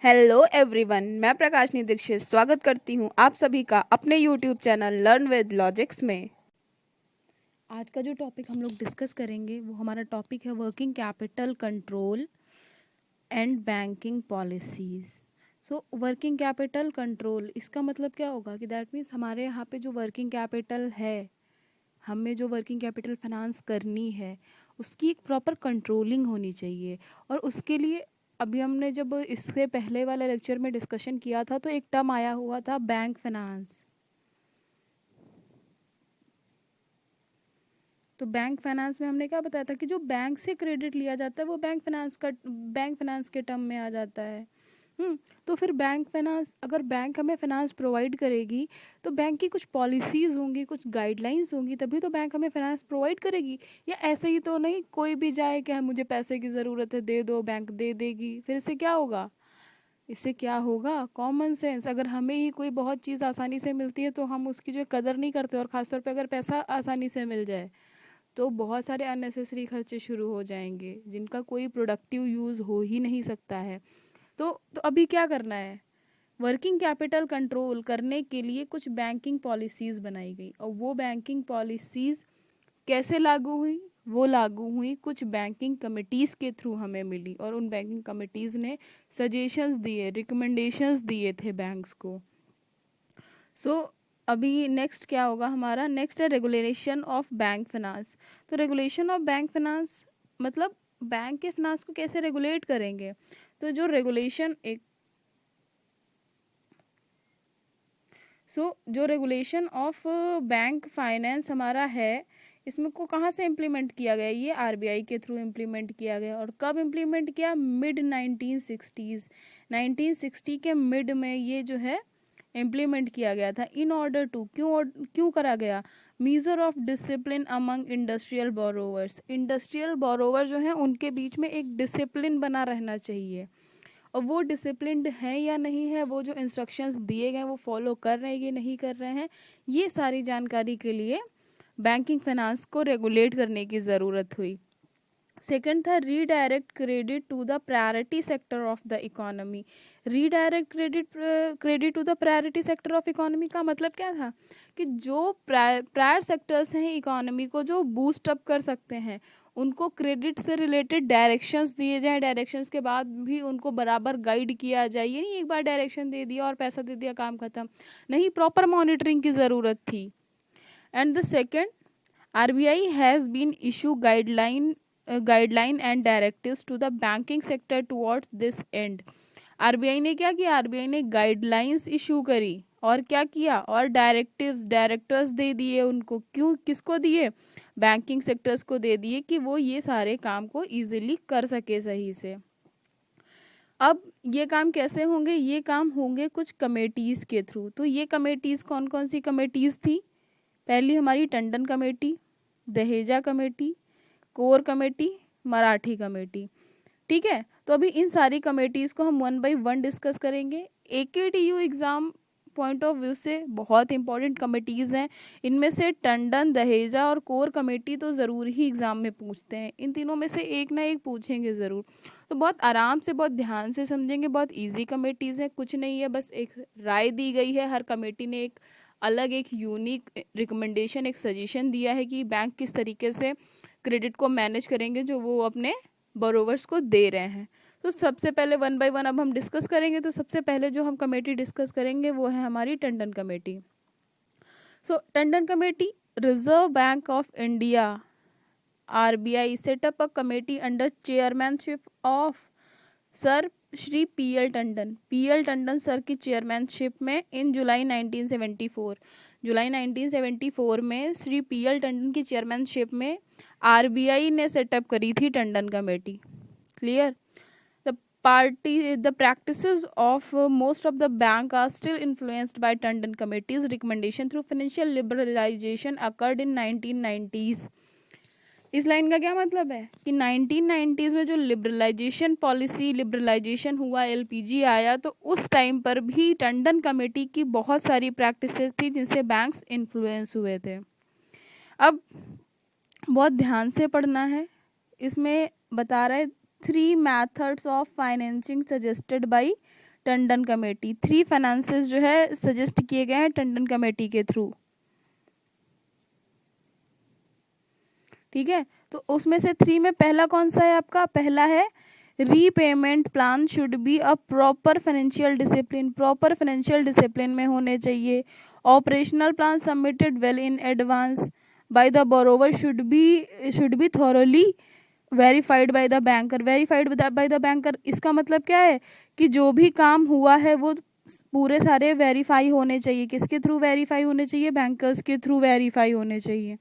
Hello everyone, मैं प्रकाशनी दीक्षित स्वागत करती हूँ आप सभी का अपने YouTube channel learn with logics में। आज का जो टॉपिक हम लोग डिस्कस करेंगे वो हमारा टॉपिक है working capital control and banking policies. So working capital control, इसका मतलब क्या होगा कि दैट मीन्स हमारे यहाँ पे जो वर्किंग कैपिटल है, हमें जो वर्किंग कैपिटल फाइनेंस करनी है उसकी एक प्रॉपर कंट्रोलिंग होनी चाहिए। और उसके लिए अभी हमने जब इससे पहले वाले लेक्चर में डिस्कशन किया था तो एक टर्म आया हुआ था बैंक फाइनेंस। तो बैंक फाइनेंस में हमने क्या बताया था कि जो बैंक से क्रेडिट लिया जाता है वो बैंक फाइनेंस के टर्म में आ जाता है। तो फिर बैंक फाइनेंस, अगर बैंक हमें फाइनेंस प्रोवाइड करेगी तो बैंक की कुछ पॉलिसीज़ होंगी, कुछ गाइडलाइंस होंगी, तभी तो बैंक हमें फाइनेंस प्रोवाइड करेगी। या ऐसे ही तो नहीं कोई भी जाए कि मुझे पैसे की ज़रूरत है दे दो, बैंक दे देगी। फिर इससे क्या होगा? इससे क्या होगा? Common sense. अगर हमें ही कोई बहुत चीज़ आसानी से मिलती है तो हम उसकी जो कदर नहीं करते, और ख़ासतौर पे अगर पैसा आसानी से मिल जाए तो बहुत सारे अननेसेसरी खर्चे शुरू हो जाएंगे जिनका कोई प्रोडक्टिव यूज़ हो ही नहीं सकता है। तो अभी क्या करना है? वर्किंग कैपिटल कंट्रोल करने के लिए कुछ बैंकिंग पॉलिसीज़ बनाई गई, और वो बैंकिंग पॉलिसीज़ कैसे लागू हुई? वो लागू हुई कुछ बैंकिंग कमिटीज़ के थ्रू हमें मिली, और उन बैंकिंग कमिटीज़ ने सजेशंस दिए, रिकमेंडेशंस दिए थे बैंक्स को। अभी नेक्स्ट क्या होगा हमारा? नेक्स्ट है रेगुलेशन ऑफ बैंक फाइनेंस। तो रेगुलेशन ऑफ बैंक फाइनेंस मतलब बैंक के फाइनेंस को कैसे रेगुलेट करेंगे? तो जो रेगुलेशन ऑफ बैंक फाइनेंस हमारा है, इसमें को कहाँ से इम्प्लीमेंट किया गया? ये आरबीआई के थ्रू इम्प्लीमेंट किया गया। और कब इम्प्लीमेंट किया? Mid 1960s। 1960 के मिड में ये जो है इम्प्लीमेंट किया गया था। इन ऑर्डर टू, क्यों करा गया? Measure of discipline among industrial borrowers. Industrial borrower जो हैं उनके बीच में एक डिसिप्लिन बना रहना चाहिए, और वो डिसिप्लिन्ड है या नहीं है, वो जो इंस्ट्रक्शंस दिए गए वो फॉलो कर रहे हैं कि नहीं कर रहे हैं, ये सारी जानकारी के लिए बैंकिंग फाइनेंस को रेगुलेट करने की ज़रूरत हुई। सेकंड था redirect credit to the priority sector of the economy. Redirect credit to the priority sector of economy का मतलब क्या था? कि जो प्रायर सेक्टर्स हैं इकोनॉमी को, जो बूस्ट अप कर सकते हैं, उनको क्रेडिट से रिलेटेड डायरेक्शंस दिए जाए। डायरेक्शंस के बाद भी उनको बराबर गाइड किया जाए। ये नहीं एक बार डायरेक्शन दे दिया और पैसा दे दिया, काम खत्म। नहीं, प्रॉपर मॉनिटरिंग की ज़रूरत थी। And the second, RBI has been issue guideline and directives to the banking sector towards this end. RBI ने क्या किया? आरबीआई ने गाइडलाइंस इशू करी, और क्या किया? और डायरेक्टर्स दे दिए उनको। क्यों, किसको दिए? बैंकिंग सेक्टर्स को दे दिए कि वो ये सारे काम को इजीली कर सके सही से। अब ये काम कैसे होंगे? ये काम होंगे कुछ कमेटीज़ के थ्रू। तो ये कमेटीज़ कौन कौन सी कमेटीज़ थी? पहली हमारी Tandon committee, Daheja committee, core committee, Marathi committee. ठीक है, तो अभी इन सारी कमेटीज़ को हम वन बाय वन डिस्कस करेंगे। AKTU exam point of view से बहुत इंपॉर्टेंट कमेटीज़ हैं। इनमें से टंडन, दहेजा और कोर कमेटी तो ज़रूर ही एग्ज़ाम में पूछते हैं। इन तीनों में से एक ना एक पूछेंगे ज़रूर। तो बहुत आराम से, बहुत ध्यान से समझेंगे। बहुत इजी कमेटीज़ हैं, कुछ नहीं है, बस एक राय दी गई है। हर कमेटी ने एक अलग, एक यूनिक रिकमेंडेशन, एक सजेशन दिया है कि बैंक किस तरीके से क्रेडिट को मैनेज करेंगे जो वो अपने बोरोवर्स को दे रहे हैं। तो सबसे पहले वन बाय वन अब हम डिस्कस करेंगे। तो सबसे पहले जो हम कमेटी डिस्कस करेंगे वो है हमारी Tandon committee. Tandon committee, reserve bank of India RBI set up a committee under chairmanship of sir Shri PL Tandon sir की चेयरमैनशिप में इन जुलाई 1974 में श्री पीएल टंडन की चेयरमैनशिप में आरबीआई ने सेटअप करी थी Tandon committee. Clear? The practices of most of the bank are still influenced by Tandon Committee's recommendation through financial liberalization occurred in 1990s. इस line का क्या मतलब है कि 1990s में जो लिबरलाइजेशन हुआ, एलपीजी आया, तो उस टाइम पर भी टंडन कमेटी की बहुत सारी प्रैक्टिसेस थी जिनसे बैंक्स इन्फ्लुएंस हुए थे। अब बहुत ध्यान से पढ़ना है। इसमें बता रहा है 3 methods of financing suggested by Tandon committee. 3 finances जो है सजेस्ट किए गए हैं टंडन कमेटी के थ्रू, ठीक है। तो उसमें से 3 में पहला कौन सा है आपका? पहला है repayment plan should be a proper financial discipline, proper financial discipline में होने चाहिए। Operational plan submitted well in advance by the borrower should be thoroughly verified by the banker, verified by the banker. इसका मतलब क्या है कि जो भी काम हुआ है वो पूरे सारे वेरीफाई होने चाहिए। किसके थ्रू वेरीफाई होने चाहिए? बैंकर्स के थ्रू वेरीफाई होने चाहिए।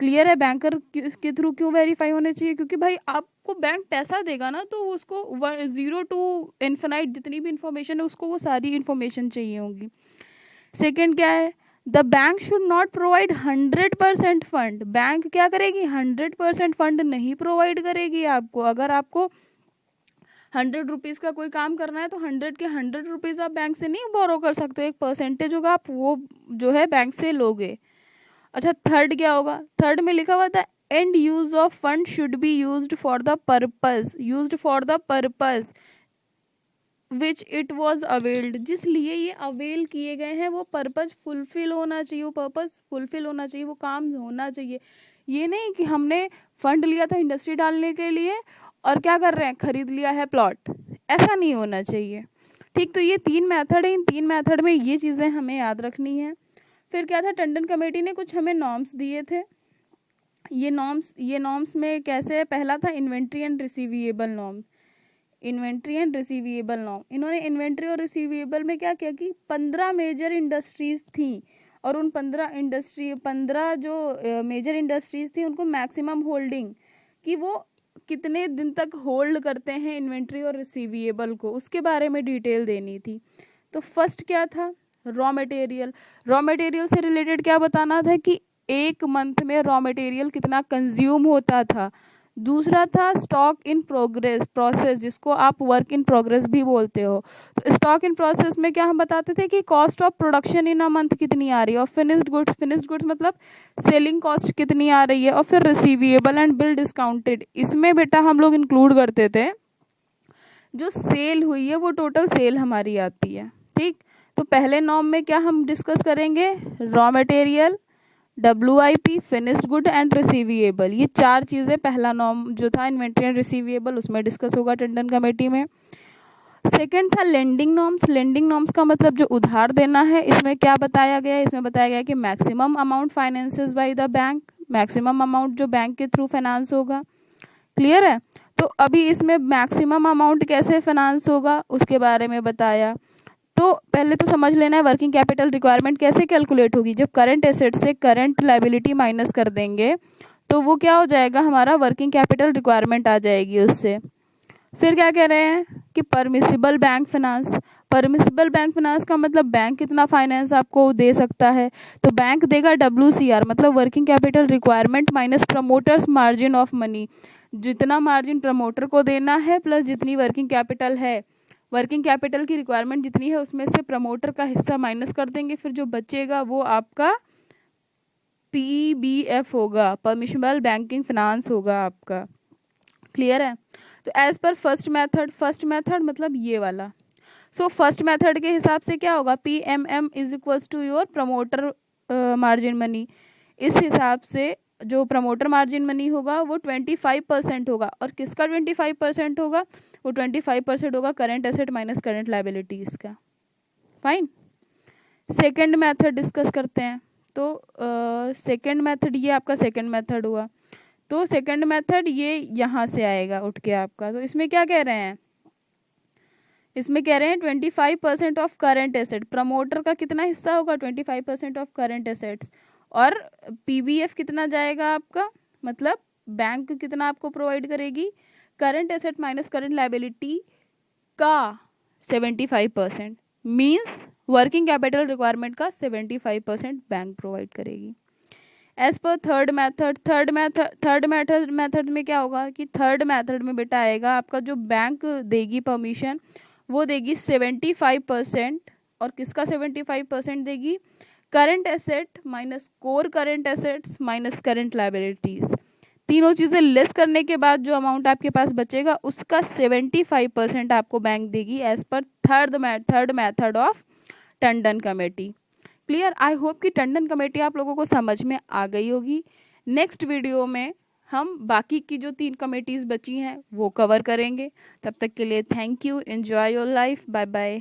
क्लियर है? बैंकर के थ्रू क्यों वेरीफाई होने चाहिए? क्योंकि भाई आपको बैंक पैसा देगा ना, तो उसको 0 टू इन्फिनाइट जितनी भी इंफॉर्मेशन है उसको वो सारी इंफॉर्मेशन चाहिए होगी। सेकंड क्या है? The bank should not provide 100% fund, bank क्या करेगी? 100% फंड नहीं प्रोवाइड करेगी आपको। अगर आपको 100 रुपीज़ का कोई काम करना है तो 100 के 100 रुपीज़ आप बैंक से नहीं बोरो कर सकते, एक परसेंटेज होगा, आप वो जो है बैंक से लोगे। अच्छा, थर्ड क्या होगा? थर्ड में लिखा हुआ था and use of fund should be used for the purpose which it was availed, जिस लिए ये अवेल किए गए हैं वो पर्पस फुलफिल होना चाहिए, वो पर्पस फुलफिल होना चाहिए, वो काम होना चाहिए। ये नहीं कि हमने फंड लिया था इंडस्ट्री डालने के लिए और क्या कर रहे हैं, खरीद लिया है प्लॉट, ऐसा नहीं होना चाहिए। ठीक, तो ये 3 मेथड है, इन 3 मेथड में ये चीज़ें हमें याद रखनी है। फिर क्या था, टंडन कमेटी ने कुछ हमें नॉर्म्स दिए थे। ये नॉर्म्स में कैसे है? पहला था inventory and receivable norm, inventory and receivable norm. इन्होंने इन्वेंट्री और रिसीवेबल में क्या किया कि 15 मेजर इंडस्ट्रीज थी और उन 15 जो मेजर इंडस्ट्रीज थी उनको मैक्सिमम होल्डिंग, कि वो कितने दिन तक होल्ड करते हैं इन्वेंट्री और रिसीवेबल को, उसके बारे में डिटेल देनी थी। तो फर्स्ट क्या था? रॉ मटेरियल से रिलेटेड क्या बताना था कि एक मंथ में रॉ मटेरियल कितना कंज्यूम होता था। दूसरा था स्टॉक इन प्रोसेस, जिसको आप वर्क इन प्रोग्रेस भी बोलते हो। तो स्टॉक इन प्रोसेस में क्या हम बताते थे कि cost of production in a month कितनी आ रही है, और फिनिश्ड गुड्स मतलब सेलिंग कॉस्ट कितनी आ रही है। और फिर रिसीवेबल एंड बिल डिस्काउंटेड, इसमें बेटा हम लोग इंक्लूड करते थे जो सेल हुई है वो टोटल सेल हमारी आती है। ठीक, तो पहले नॉर्म में क्या हम डिस्कस करेंगे? Raw material, WIP, finished good and receivable, ये 4 चीज़ें पहला नॉर्म जो था इन्वेंट्री एंड रिसीवेबल उसमें डिस्कस होगा टंडन कमेटी में। सेकंड था लेंडिंग नॉर्म्स का मतलब जो उधार देना है। इसमें क्या बताया गया? इसमें बताया गया कि maximum amount finances by the bank, maximum amount जो बैंक के थ्रू फाइनेंस होगा। क्लियर है? तो अभी इसमें मैक्सिमम अमाउंट कैसे फाइनेंस होगा उसके बारे में बताया। तो पहले तो समझ लेना है वर्किंग कैपिटल रिक्वायरमेंट कैसे कैलकुलेट होगी। जब करंट एसेट से करंट लायबिलिटी माइनस कर देंगे तो वो क्या हो जाएगा, हमारा वर्किंग कैपिटल रिक्वायरमेंट आ जाएगी उससे। फिर क्या कह रहे हैं कि परमिसिबल बैंक फाइनेंस का मतलब बैंक कितना फाइनेंस आपको दे सकता है। तो बैंक देगा WCR मतलब working capital requirement minus promoters margin of money, जितना मार्जिन प्रमोटर को देना है प्लस जितनी वर्किंग कैपिटल है, वर्किंग कैपिटल की रिक्वायरमेंट जितनी है उसमें से प्रमोटर का हिस्सा माइनस कर देंगे। फिर जो बचेगा वो आपका PBF होगा, परमिसिबल बैंकिंग फाइनेंस होगा आपका। क्लियर है? तो एज पर फर्स्ट मेथड मतलब ये वाला। सो फर्स्ट मेथड के हिसाब से क्या होगा, PMM is equals to your promoter margin money. इस हिसाब से जो प्रमोटर मार्जिन मनी होगा वो 25% होगा। और किसका 25% होगा? वो 25% होगा current asset minus current liabilities का। फाइन, सेकंड मेथड डिस्कस करते हैं। तो सेकंड मेथड, ये आपका सेकंड मेथड हुआ। तो सेकंड मेथड ये यहाँ से आएगा उठ के आपका। तो इसमें क्या कह रहे हैं? इसमें कह रहे हैं 25% ऑफ करंट एसेट, प्रमोटर का कितना हिस्सा होगा? 25% ऑफ करंट एसेट्स। और PBF कितना जाएगा आपका, मतलब बैंक कितना आपको प्रोवाइड करेगी? Current asset minus current liability का 75%, मीन्स वर्किंग कैपिटल रिक्वायरमेंट का 75% बैंक प्रोवाइड करेगी। एज पर थर्ड मेथड में क्या होगा कि थर्ड मेथड में बेटा आएगा आपका जो बैंक देगी परमिशन वो देगी 75%। और किसका 75% देगी? Current asset minus core current assets minus current liabilities. तीनों चीज़ें लेस करने के बाद जो अमाउंट आपके पास बचेगा उसका 75% आपको बैंक देगी as per third method of Tandon committee. Clear? I hope कि टंडन कमेटी आप लोगों को समझ में आ गई होगी। नेक्स्ट वीडियो में हम बाकी की जो 3 कमेटीज़ बची हैं वो कवर करेंगे। तब तक के लिए thank you, enjoy your life, bye bye.